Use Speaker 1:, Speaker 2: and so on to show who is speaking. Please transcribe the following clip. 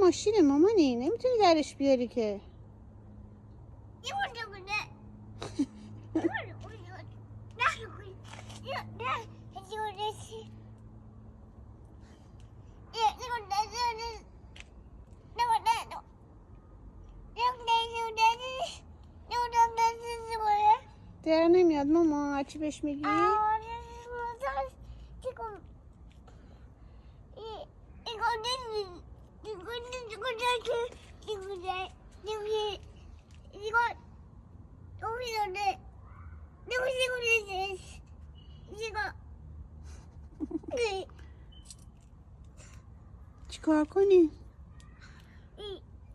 Speaker 1: ماشینه مامانی، نمیتونی درش بیاری که. در نمیاد ماما هرچی بهش میگی؟ چیکار کنی؟